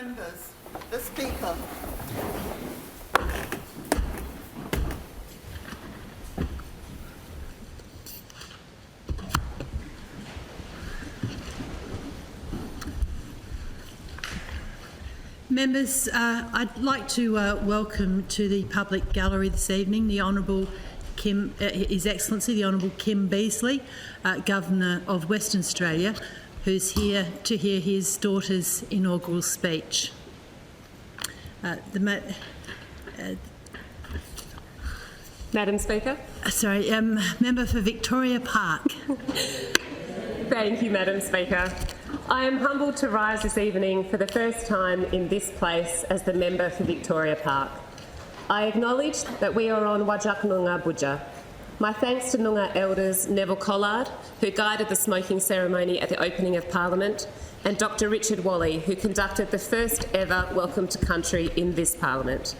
members, the Speaker. Members, I'd like to welcome to the public gallery this evening the Honourable His Excellency the Honourable Kim Beazley, Governor of Western Australia, who's here to hear his daughter's inaugural speech. Madam Speaker. Member for Victoria Park. Thank you, Madam Speaker. I am humbled to rise this evening for the first time in this place as the member for Victoria Park. I acknowledge that we are on Wajak Noongar Budja. My thanks to Noongar elders Neville Collard, who guided the smoking ceremony at the opening of Parliament, and Dr Richard Wally, who conducted the first ever Welcome to Country in this Parliament.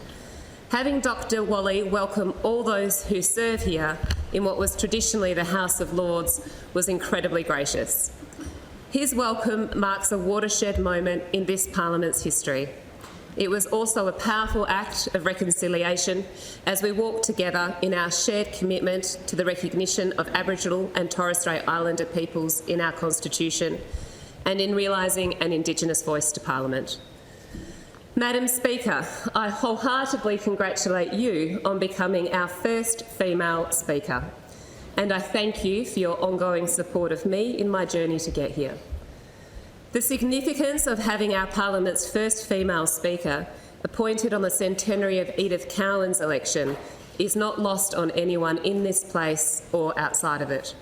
Having Dr Wally welcome all those who serve here in what was traditionally the House of Lords was incredibly gracious. His welcome marks a watershed moment in this Parliament's history. It was also a powerful act of reconciliation as we walked together in our shared commitment to the recognition of Aboriginal and Torres Strait Islander peoples in our Constitution and in realising an Indigenous voice to Parliament. Madam Speaker, I wholeheartedly congratulate you on becoming our first female Speaker, and I thank you for your ongoing support of me in my journey to get here. The significance of having our Parliament's first female Speaker appointed on the centenary of Edith Cowan's election is not lost on anyone in this place or outside of it.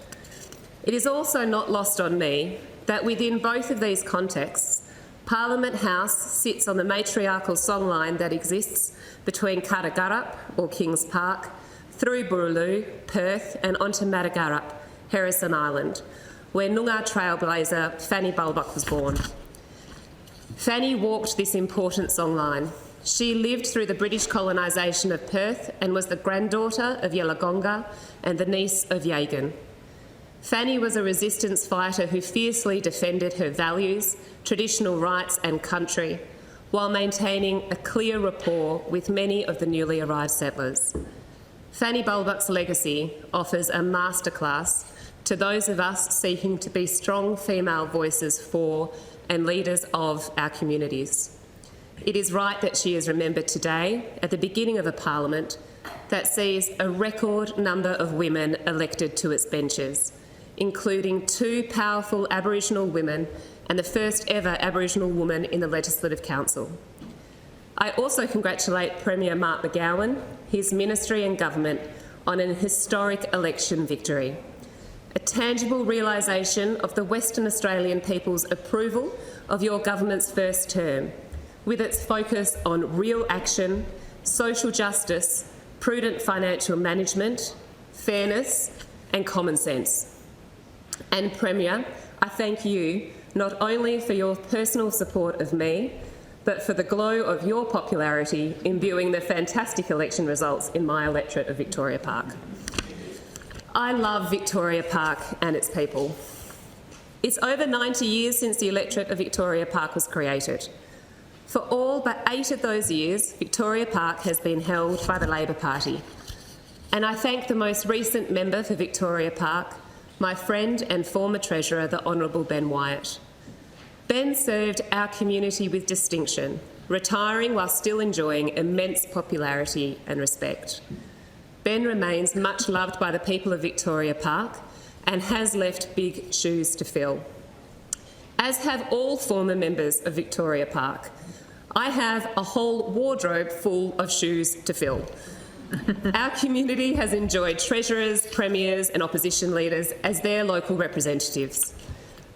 It is also not lost on me that within both of these contexts, Parliament House sits on the matriarchal songline that exists between Carragarup, or Kings Park, through Burruloo, Perth and onto Matagarup, Harrison Island, where Noongar trailblazer Fanny Bulbuck was born. Fanny walked this important songline. She lived through the British colonisation of Perth and was the granddaughter of Yelagonga and the niece of Yagan. Fanny was a resistance fighter who fiercely defended her values, traditional rights and country, while maintaining a clear rapport with many of the newly arrived settlers. Fanny Bulbuck's legacy offers a masterclass to those of us seeking to be strong female voices for and leaders of our communities. It is right that she is remembered today at the beginning of a Parliament that sees a record number of women elected to its benches, including 2 powerful Aboriginal women and the first ever Aboriginal woman in the Legislative Council. I also congratulate Premier Mark McGowan, his ministry and government on an historic election victory, a tangible realisation of the Western Australian people's approval of your government's first term, with its focus on real action, social justice, prudent financial management, fairness and common sense. And Premier, I thank you not only for your personal support of me, but for the glow of your popularity imbuing the fantastic election results in my electorate of Victoria Park. I love Victoria Park and its people. It's over 90 years since the electorate of Victoria Park was created. For all but 8 of those years, Victoria Park has been held by the Labor Party. And I thank the most recent member for Victoria Park, my friend and former Treasurer, the Honourable Ben Wyatt. Ben served our community with distinction, retiring while still enjoying immense popularity and respect. Ben remains much loved by the people of Victoria Park and has left big shoes to fill. As have all former members of Victoria Park. I have a whole wardrobe full of shoes to fill. Our community has enjoyed treasurers, premiers and opposition leaders as their local representatives.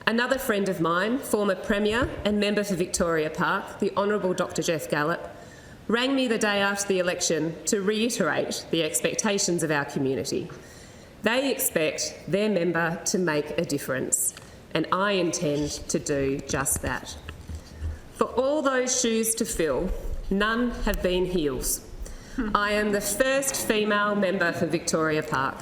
Another friend of mine, former Premier and member for Victoria Park, the Honourable Dr Jeff Gallop, rang me the day after the election to reiterate the expectations of our community. They expect their member to make a difference, and I intend to do just that. For all those shoes to fill, none have been heels. I am the first female member for Victoria Park.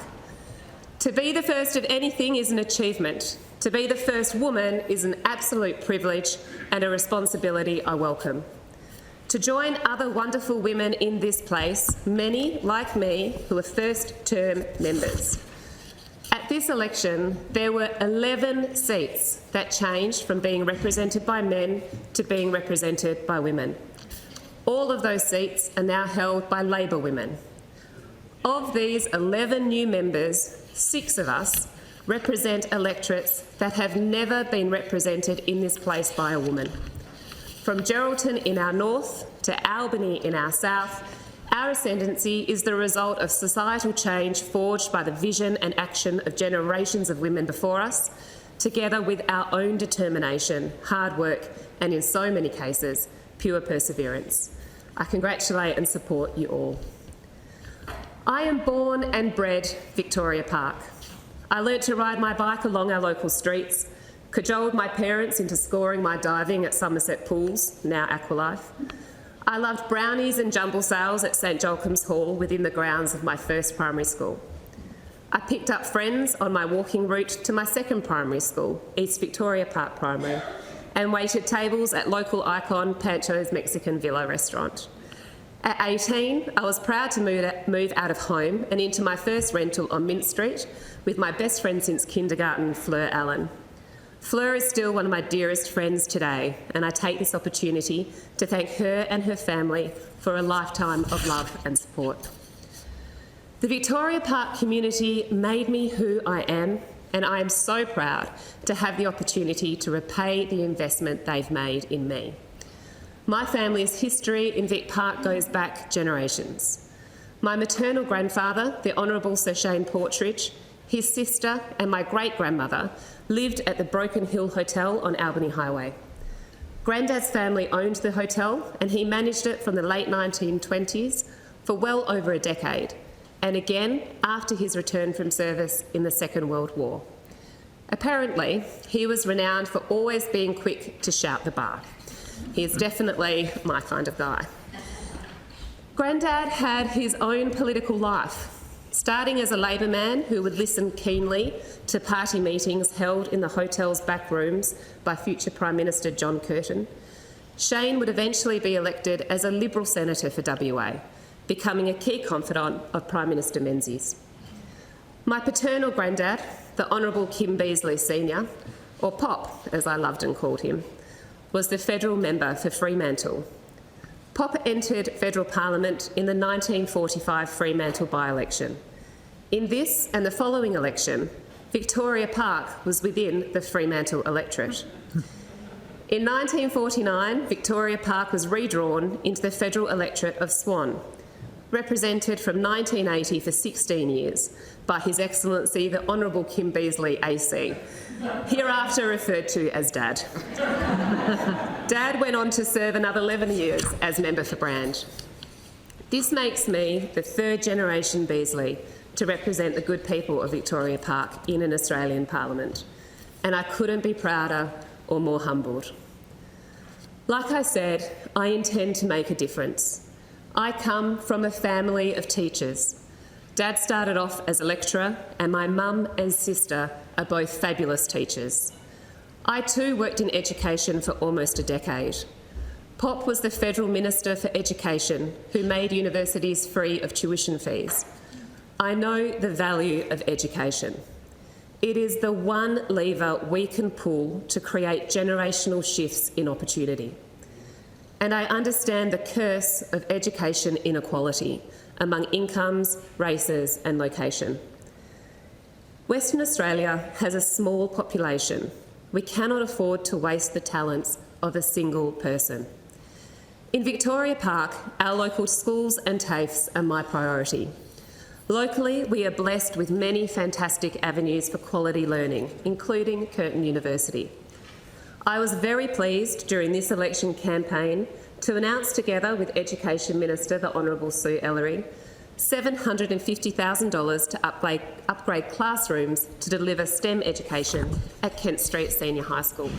To be the first of anything is an achievement. To be the first woman is an absolute privilege and a responsibility I welcome. To join other wonderful women in this place, many, like me, who are first-term members. At this election, there were 11 seats that changed from being represented by men to being represented by women. All of those seats are now held by Labor women. Of these 11 new members, 6 of us represent electorates that have never been represented in this place by a woman. From Geraldton in our north to Albany in our south, our ascendancy is the result of societal change forged by the vision and action of generations of women before us, together with our own determination, hard work, and in so many cases, pure perseverance. I congratulate and support you all. I am born and bred Victoria Park. I learnt to ride my bike along our local streets, cajoled my parents into scoring my diving at Somerset Pools, now Aqualife. I loved brownies and jumble sales at St Jolcomb's Hall within the grounds of my first primary school. I picked up friends on my walking route to my second primary school, East Victoria Park Primary, and waited tables at local icon Pancho's Mexican Villa restaurant. At 18, I was proud to move out of home and into my first rental on Mint Street with my best friend since kindergarten, Fleur Allen. Fleur is still one of my dearest friends today, and I take this opportunity to thank her and her family for a lifetime of love and support. The Victoria Park community made me who I am, and I am so proud to have the opportunity to repay the investment they've made in me. My family's history in Vic Park goes back generations. My maternal grandfather, the Honourable Sir Shane Portridge, his sister and my great-grandmother lived at the Broken Hill Hotel on Albany Highway. Granddad's family owned the hotel and he managed it from the late 1920s for well over a decade, and again after his return from service in the Second World War. Apparently, he was renowned for always being quick to shout the bar. He is definitely my kind of guy. Grandad had his own political life, starting as a Labor man who would listen keenly to party meetings held in the hotel's back rooms by future Prime Minister John Curtin. Shane would eventually be elected as a Liberal senator for WA, becoming a key confidant of Prime Minister Menzies. My paternal grandad, the Honourable Kim Beazley Sr., or Pop as I loved and called him, was the federal member for Fremantle. Pop entered federal parliament in the 1945 Fremantle by-election. In this and the following election, Victoria Park was within the Fremantle electorate. In 1949, Victoria Park was redrawn into the federal electorate of Swan, represented from 1980 for 16 years by His Excellency the Honourable Kim Beazley AC, hereafter referred to as Dad. Dad went on to serve another 11 years as member for Brand. This makes me the third generation Beazley to represent the good people of Victoria Park in an Australian Parliament, and I couldn't be prouder or more humbled. Like I said, I intend to make a difference. I come from a family of teachers. Dad started off as a lecturer, and my mum and sister are both fabulous teachers. I too worked in education for almost a decade. Pop was the Federal Minister for Education who made universities free of tuition fees. I know the value of education. It is the one lever we can pull to create generational shifts in opportunity. And I understand the curse of education inequality among incomes, races and location. Western Australia has a small population. We cannot afford to waste the talents of a single person. In Victoria Park, our local schools and TAFEs are my priority. Locally, we are blessed with many fantastic avenues for quality learning, including Curtin University. I was very pleased during this election campaign to announce, together with Education Minister the Honourable Sue Ellery, $750,000 to upgrade classrooms to deliver STEM education at Kent Street Senior High School.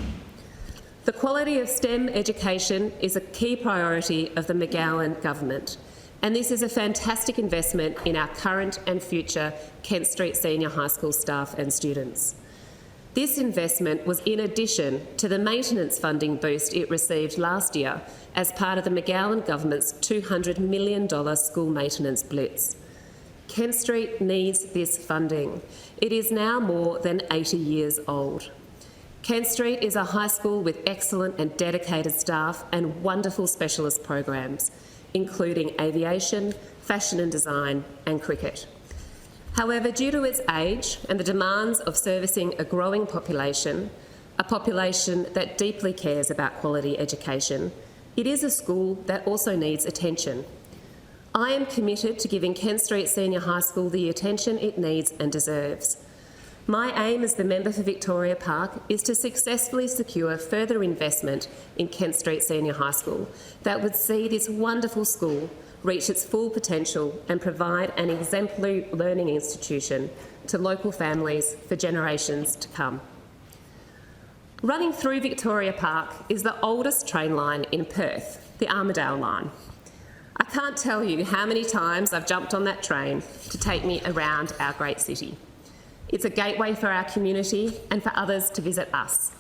The quality of STEM education is a key priority of the McGowan government, and this is a fantastic investment in our current and future Kent Street Senior High School staff and students. This investment was in addition to the maintenance funding boost it received last year as part of the McGowan government's $200 million school maintenance blitz. Kent Street needs this funding. It is now more than 80 years old. Kent Street is a high school with excellent and dedicated staff and wonderful specialist programs, including aviation, fashion and design, and cricket. However, due to its age and the demands of servicing a growing population, a population that deeply cares about quality education, it is a school that also needs attention. I am committed to giving Kent Street Senior High School the attention it needs and deserves. My aim as the member for Victoria Park is to successfully secure further investment in Kent Street Senior High School that would see this wonderful school reach its full potential and provide an exemplary learning institution to local families for generations to come. Running through Victoria Park is the oldest train line in Perth, the Armidale line. I can't tell you how many times I've jumped on that train to take me around our great city. It's a gateway for our community and for others to visit us.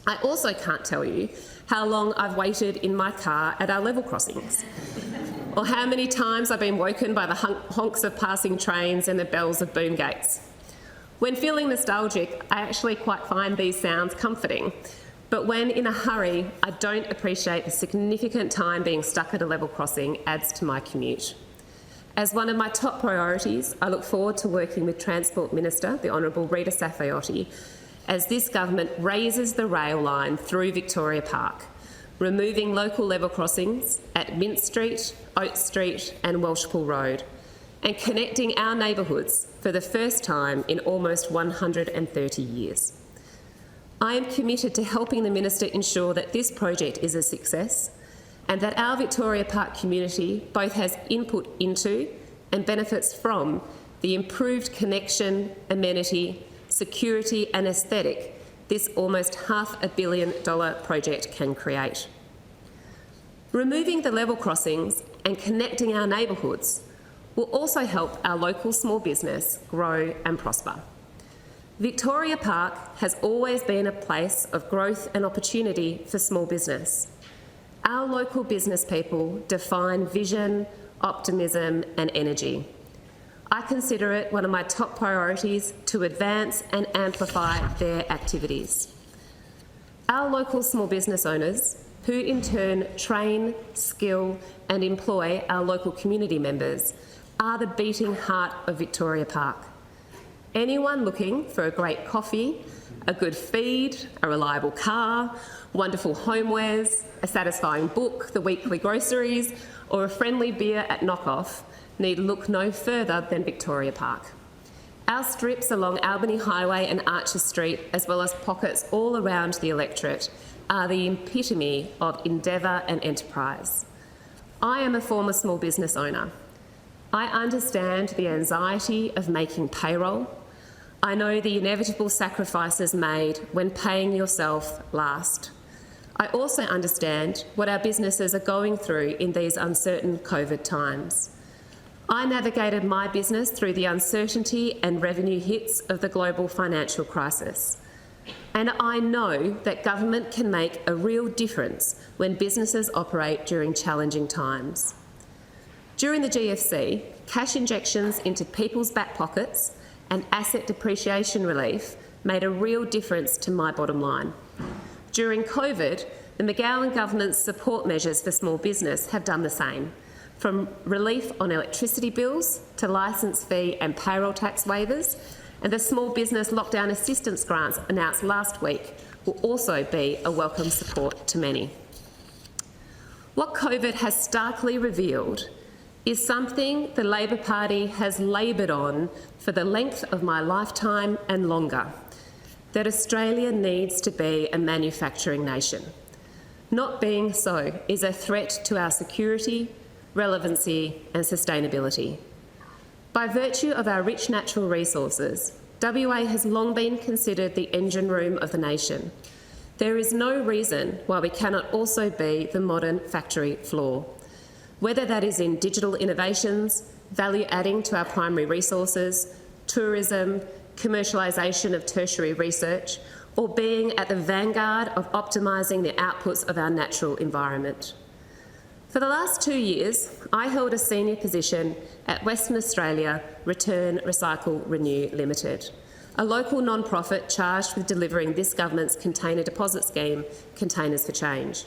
I also can't tell you how long I've waited in my car at our level crossings, or how many times I've been woken by the honks of passing trains and the bells of boom gates. When feeling nostalgic, I actually quite find these sounds comforting, but when in a hurry, I don't appreciate the significant time being stuck at a level crossing adds to my commute. As one of my top priorities, I look forward to working with Transport Minister, the Honourable Rita Saffioti, as this government raises the rail line through Victoria Park, removing local level crossings at Mint Street, Oak Street and Welshpool Road, and connecting our neighbourhoods for the first time in almost 130 years. I am committed to helping the Minister ensure that this project is a success and that our Victoria Park community both has input into and benefits from the improved connection, amenity, security and aesthetic this almost $500 million project can create. Removing the level crossings and connecting our neighbourhoods will also help our local small business grow and prosper. Victoria Park has always been a place of growth and opportunity for small business. Our local business people define vision, optimism and energy. I consider it one of my top priorities to advance and amplify their activities. Our local small business owners, who in turn train, skill and employ our local community members, are the beating heart of Victoria Park. Anyone looking for a great coffee, a good feed, a reliable car, wonderful homewares, a satisfying book, the weekly groceries, or a friendly beer at Knockoff need look no further than Victoria Park. Our strips along Albany Highway and Archer Street, as well as pockets all around the electorate, are the epitome of endeavour and enterprise. I am a former small business owner. I understand the anxiety of making payroll. I know the inevitable sacrifices made when paying yourself last. I also understand what our businesses are going through in these uncertain COVID times. I navigated my business through the uncertainty and revenue hits of the global financial crisis. And I know that government can make a real difference when businesses operate during challenging times. During the GFC, cash injections into people's back pockets and asset depreciation relief made a real difference to my bottom line. During COVID, the McGowan government's support measures for small business have done the same, from relief on electricity bills to licence fee and payroll tax waivers, and the small business lockdown assistance grants announced last week will also be a welcome support to many. What COVID has starkly revealed is something the Labor Party has laboured on for the length of my lifetime and longer, that Australia needs to be a manufacturing nation. Not being so is a threat to our security, relevancy and sustainability. By virtue of our rich natural resources, WA has long been considered the engine room of the nation. There is no reason why we cannot also be the modern factory floor, whether that is in digital innovations, value adding to our primary resources, tourism, commercialisation of tertiary research, or being at the vanguard of optimising the outputs of our natural environment. For the last 2 years, I held a senior position at Western Australia Return, Recycle, Renew Limited, a local non-profit charged with delivering this government's container deposit scheme, Containers for Change.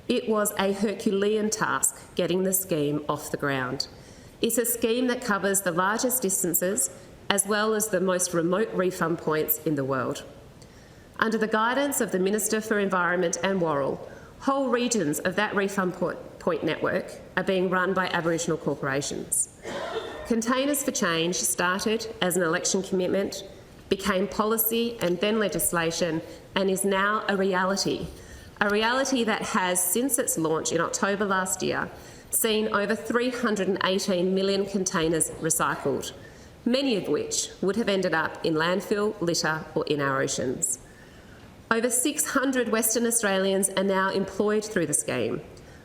It was a Herculean task getting the scheme off the ground. It's a scheme that covers the largest distances as well as the most remote refund points in the world. Under the guidance of the Minister for Environment and Worrell, whole regions of that refund point network are being run by Aboriginal corporations. Containers for Change started as an election commitment, became policy and then legislation, and is now a reality that has, since its launch in October last year, seen over 318 million containers recycled, many of which would have ended up in landfill, litter or in our oceans. Over 600 Western Australians are now employed through the scheme,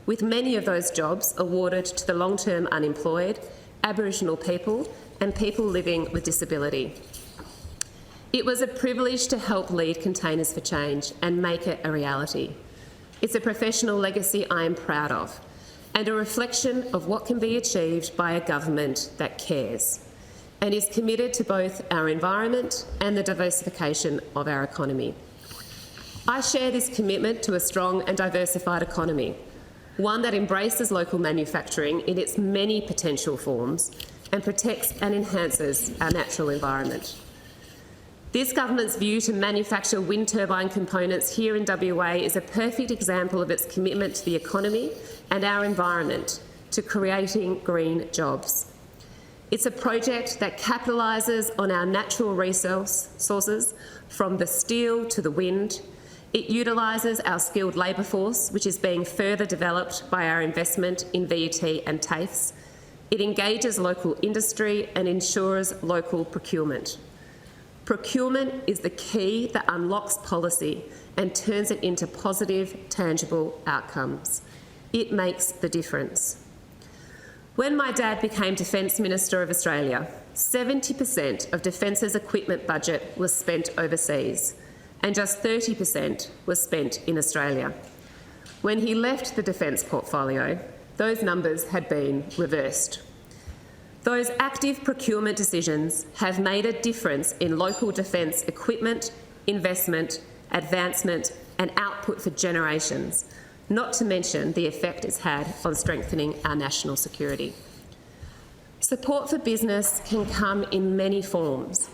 with many of those jobs awarded to the long-term unemployed, Aboriginal people and people living with disability. It was a privilege to help lead Containers for Change and make it a reality. It's a professional legacy I am proud of, and a reflection of what can be achieved by a government that cares and is committed to both our environment and the diversification of our economy. I share this commitment to a strong and diversified economy, one that embraces local manufacturing in its many potential forms and protects and enhances our natural environment. This government's view to manufacture wind turbine components here in WA is a perfect example of its commitment to the economy and our environment, to creating green jobs. It's a project that capitalises on our natural resources, from the steel to the wind. It utilises our skilled labour force, which is being further developed by our investment in VUT and TAFEs. It engages local industry and ensures local procurement. Procurement is the key that unlocks policy and turns it into positive, tangible outcomes. It makes the difference. When my dad became Defence Minister of Australia, 70% of Defence's equipment budget was spent overseas, and just 30% was spent in Australia. When he left the defence portfolio, those numbers had been reversed. Those active procurement decisions have made a difference in local defence equipment, investment, advancement and output for generations, not to mention the effect it's had on strengthening our national security. Support for business can come in many forms,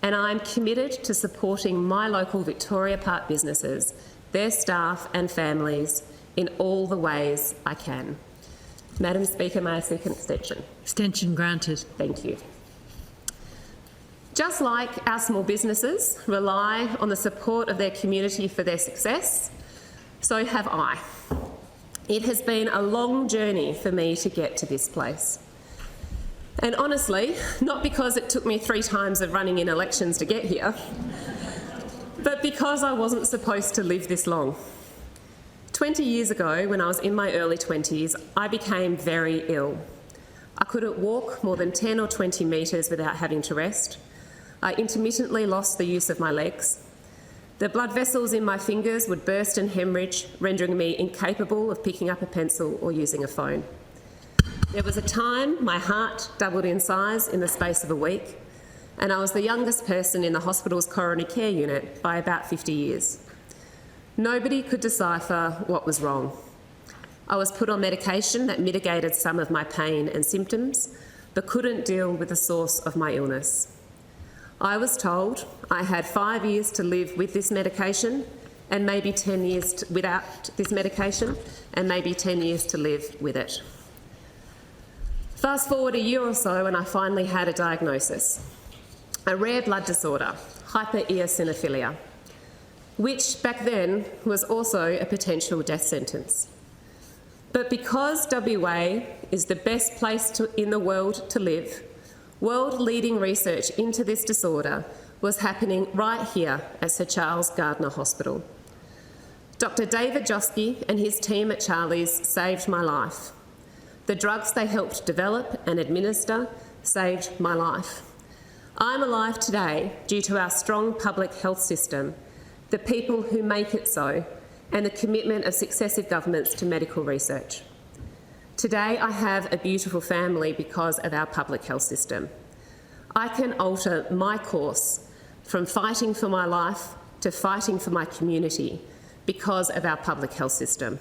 and I'm committed to supporting my local Victoria Park businesses, their staff and families in all the ways I can. Madam Speaker, may I seek an extension? Extension granted. Thank you. Just like our small businesses rely on the support of their community for their success, so have I. It has been a long journey for me to get to this place. And honestly, not because it took me 3 times of running in elections to get here, but because I wasn't supposed to live this long. 20 years ago, when I was in my early 20s, I became very ill. I couldn't walk more than 10 or 20 metres without having to rest. I intermittently lost the use of my legs. The blood vessels in my fingers would burst and hemorrhage, rendering me incapable of picking up a pencil or using a phone. There was a time my heart doubled in size in the space of a week, and I was the youngest person in the hospital's coronary care unit by about 50 years. Nobody could decipher what was wrong. I was put on medication that mitigated some of my pain and symptoms, but couldn't deal with the source of my illness. I was told I had 5 years to live with this medication and maybe 10 years without this medication and maybe 10 years to live with it. Fast forward a year or so and I finally had a diagnosis, a rare blood disorder, hypereosinophilia, which back then was also a potential death sentence. But because WA is the best place in the world to live, world-leading research into this disorder was happening right here at Sir Charles Gardner Hospital. Dr. David Joski and his team at Charlie's saved my life. The drugs they helped develop and administer saved my life. I'm alive today due to our strong public health system, the people who make it so, and the commitment of successive governments to medical research. Today, I have a beautiful family because of our public health system. I can alter my course from fighting for my life to fighting for my community because of our public health system.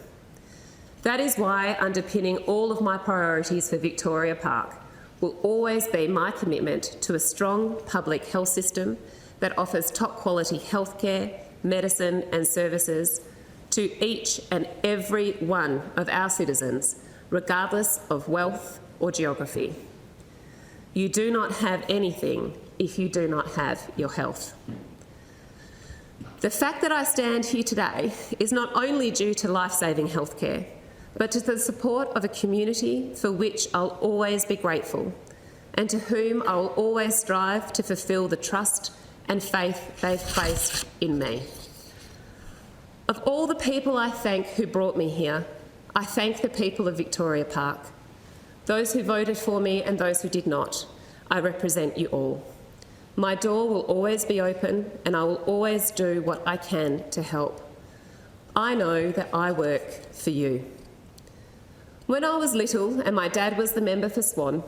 That is why underpinning all of my priorities for Victoria Park will always be my commitment to a strong public health system that offers top quality healthcare, medicine and services to each and every one of our citizens, regardless of wealth or geography. You do not have anything if you do not have your health. The fact that I stand here today is not only due to life-saving healthcare, but to the support of a community for which I'll always be grateful and to whom I will always strive to fulfil the trust and faith they've placed in me. Of all the people I thank who brought me here, I thank the people of Victoria Park. Those who voted for me and those who did not, I represent you all. My door will always be open and I will always do what I can to help. I know that I work for you. When I was little and my dad was the member for Swan,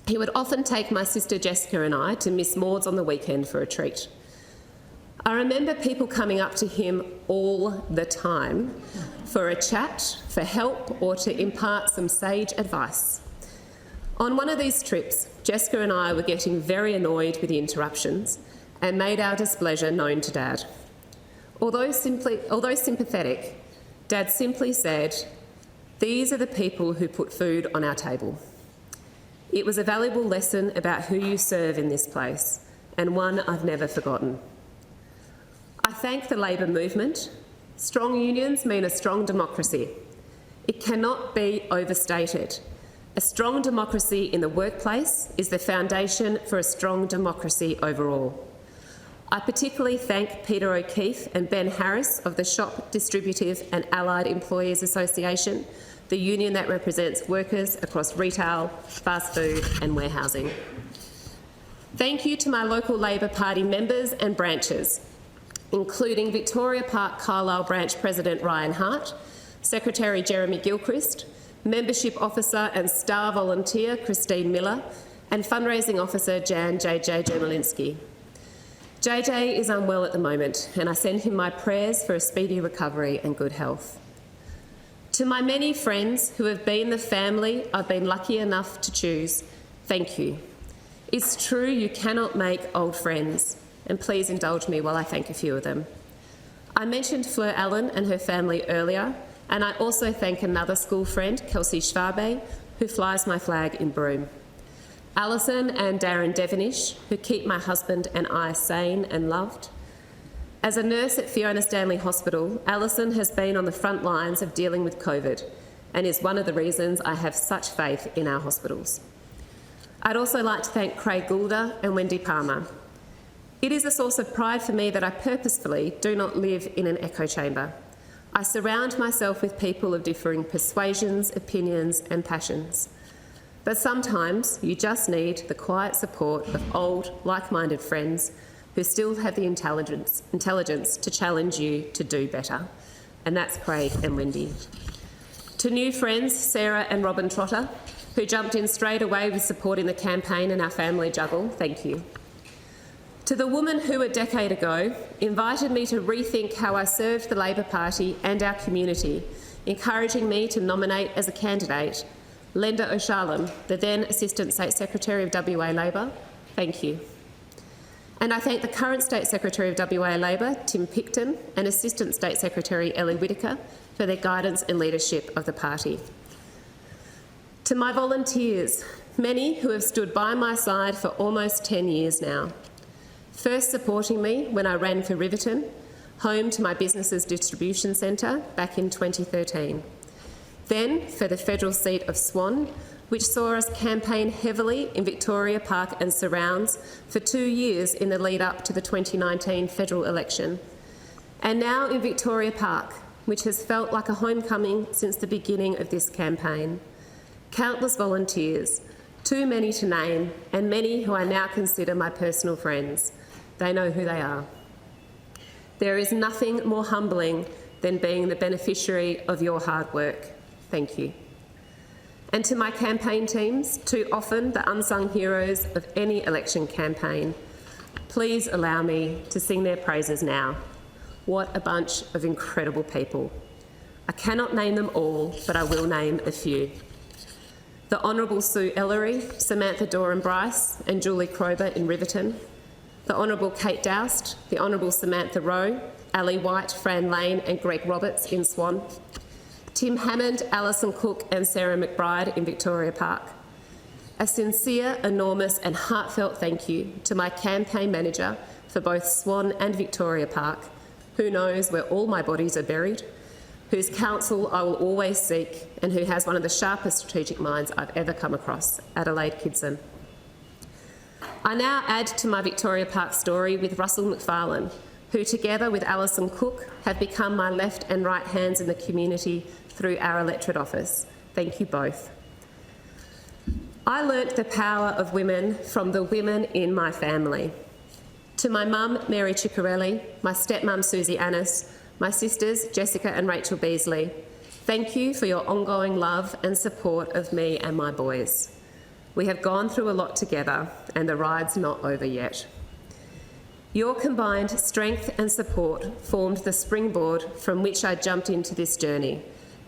he would often take my sister Jessica and I to Miss Maud's on the weekend for a treat. I remember people coming up to him all the time for a chat, for help, or to impart some sage advice. On one of these trips, Jessica and I were getting very annoyed with the interruptions and made our displeasure known to Dad. Although sympathetic, Dad simply said, "These are the people who put food on our table." It was a valuable lesson about who you serve in this place, and one I've never forgotten. I thank the Labor movement. Strong unions mean a strong democracy. It cannot be overstated. A strong democracy in the workplace is the foundation for a strong democracy overall. I particularly thank Peter O'Keefe and Ben Harris of the Shop Distributive and Allied Employees Association, the union that represents workers across retail, fast food and warehousing. Thank you to my local Labor Party members and branches, including Victoria Park Carlisle Branch President Ryan Hart, Secretary Jeremy Gilchrist, Membership Officer and Star Volunteer Christine Miller, and Fundraising Officer Jan JJ Jermolinsky. JJ is unwell at the moment, and I send him my prayers for a speedy recovery and good health. To my many friends who have been the family I've been lucky enough to choose, thank you. It's true you cannot make old friends, and please indulge me while I thank a few of them. I mentioned Fleur Allen and her family earlier, and I also thank another school friend, Kelsey Schwabe, who flies my flag in Broome. Alison and Darren Devonish, who keep my husband and I sane and loved. As a nurse at Fiona Stanley Hospital, Alison has been on the front lines of dealing with COVID and is one of the reasons I have such faith in our hospitals. I'd also like to thank Craig Goulder and Wendy Palmer. It is a source of pride for me that I purposefully do not live in an echo chamber. I surround myself with people of differing persuasions, opinions and passions. But sometimes you just need the quiet support of old, like-minded friends who still have the intelligence to challenge you to do better. And that's Craig and Wendy. To new friends, Sarah and Robin Trotter, who jumped in straight away with supporting the campaign and our family juggle, thank you. To the woman who a decade ago invited me to rethink how I served the Labor Party and our community, encouraging me to nominate as a candidate, Linda O'Shalem, the then Assistant State Secretary of WA Labor, thank you. And I thank the current State Secretary of WA Labor, Tim Picton, and Assistant State Secretary Ellie Whittaker for their guidance and leadership of the party. To my volunteers, many who have stood by my side for almost 10 years now, first supporting me when I ran for Riverton, home to my business's distribution centre back in 2013. Then for the federal seat of Swan, which saw us campaign heavily in Victoria Park and surrounds for 2 years in the lead up to the 2019 federal election. And now in Victoria Park, which has felt like a homecoming since the beginning of this campaign. Countless volunteers Too many to name, and many who I now consider my personal friends. They know who they are. There is nothing more humbling than being the beneficiary of your hard work. Thank you. And to my campaign teams, too often the unsung heroes of any election campaign, please allow me to sing their praises now. What a bunch of incredible people. I cannot name them all, but I will name a few. The Honourable Sue Ellery, Samantha Doran-Bryce and Julie Krober in Riverton, the Honourable Kate Doust, the Honourable Samantha Rowe, Ali White, Fran Lane and Greg Roberts in Swan, Tim Hammond, Alison Cook and Sarah McBride in Victoria Park. A sincere, enormous and heartfelt thank you to my campaign manager for both Swan and Victoria Park, who knows where all my bodies are buried, whose counsel I will always seek and who has one of the sharpest strategic minds I've ever come across, Adelaide Kidson. I now add to my Victoria Park story with Russell McFarlane, who together with Alison Cook have become my left and right hands in the community through our electorate office. Thank you both. I learnt the power of women from the women in my family. To my mum, Mary Ciccarelli, my stepmum, Susie Annis, my sisters, Jessica and Rachel Beazley, thank you for your ongoing love and support of me and my boys. We have gone through a lot together and the ride's not over yet. Your combined strength and support formed the springboard from which I jumped into this journey,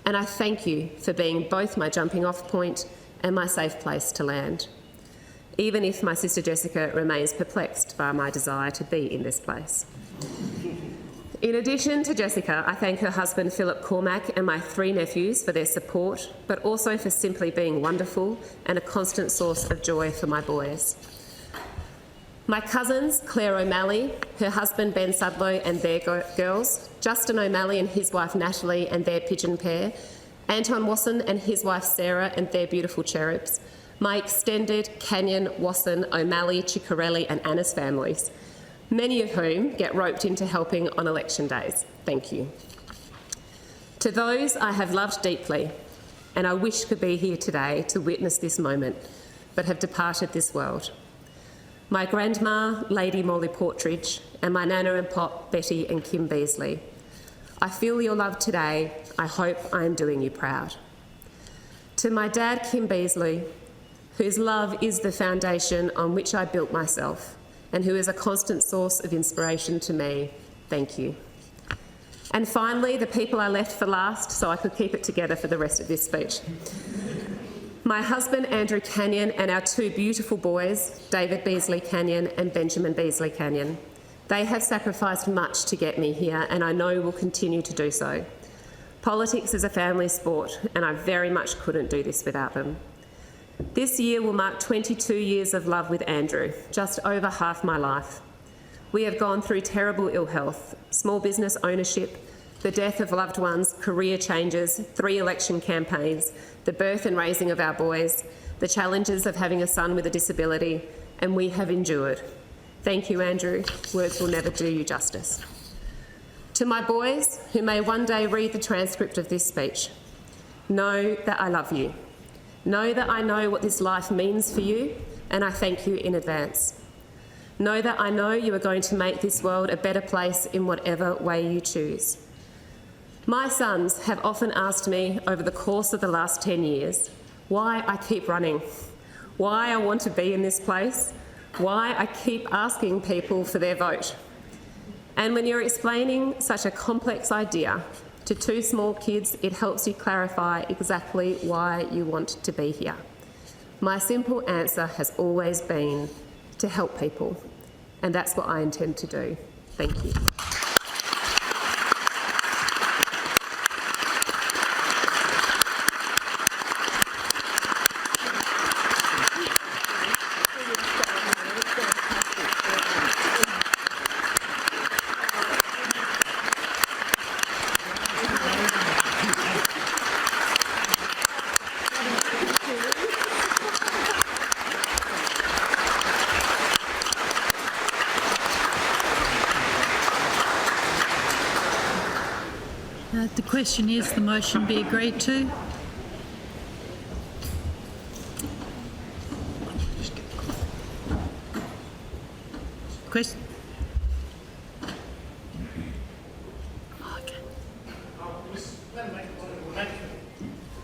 and I thank you for being both my jumping off point and my safe place to land, even if my sister Jessica remains perplexed by my desire to be in this place. In addition to Jessica, I thank her husband Philip Cormack and my 3 nephews for their support, but also for simply being wonderful and a constant source of joy for my boys. My cousins, Claire O'Malley, her husband Ben Sudlow and their girls, Justin O'Malley and his wife Natalie and their pigeon pair, Anton Wasson and his wife Sarah and their beautiful cherubs, my extended Canyon, Wasson, O'Malley, Ciccarelli and Annis families, many of whom get roped into helping on election days. Thank you. To those I have loved deeply, and I wish could be here today to witness this moment, but have departed this world. My grandma, Lady Molly Portridge, and my nana and pop, Betty and Kim Beazley. I feel your love today. I hope I am doing you proud. To my dad, Kim Beazley, whose love is the foundation on which I built myself, and who is a constant source of inspiration to me, thank you. And finally, the people I left for last so I could keep it together for the rest of this speech. My husband, Andrew Canyon, and our 2 beautiful boys, David Beazley Canyon and Benjamin Beazley Canyon. They have sacrificed much to get me here, and I know will continue to do so. Politics is a family sport, and I very much couldn't do this without them. This year will mark 22 years of love with Andrew, just over half my life. We have gone through terrible ill health, small business ownership, the death of loved ones, career changes, 3 election campaigns, the birth and raising of our boys, the challenges of having a son with a disability, and we have endured. Thank you, Andrew. Words will never do you justice. To my boys, who may one day read the transcript of this speech, know that I love you. Know that I know what this life means for you, and I thank you in advance. Know that I know you are going to make this world a better place in whatever way you choose. My sons have often asked me over the course of the last 10 years why I keep running, why I want to be in this place, why I keep asking people for their vote. And when you're explaining such a complex idea to 2 small kids, it helps you clarify exactly why you want to be here. My simple answer has always been to help people, and that's what I intend to do. Thank you. The question is the motion be agreed to. Question?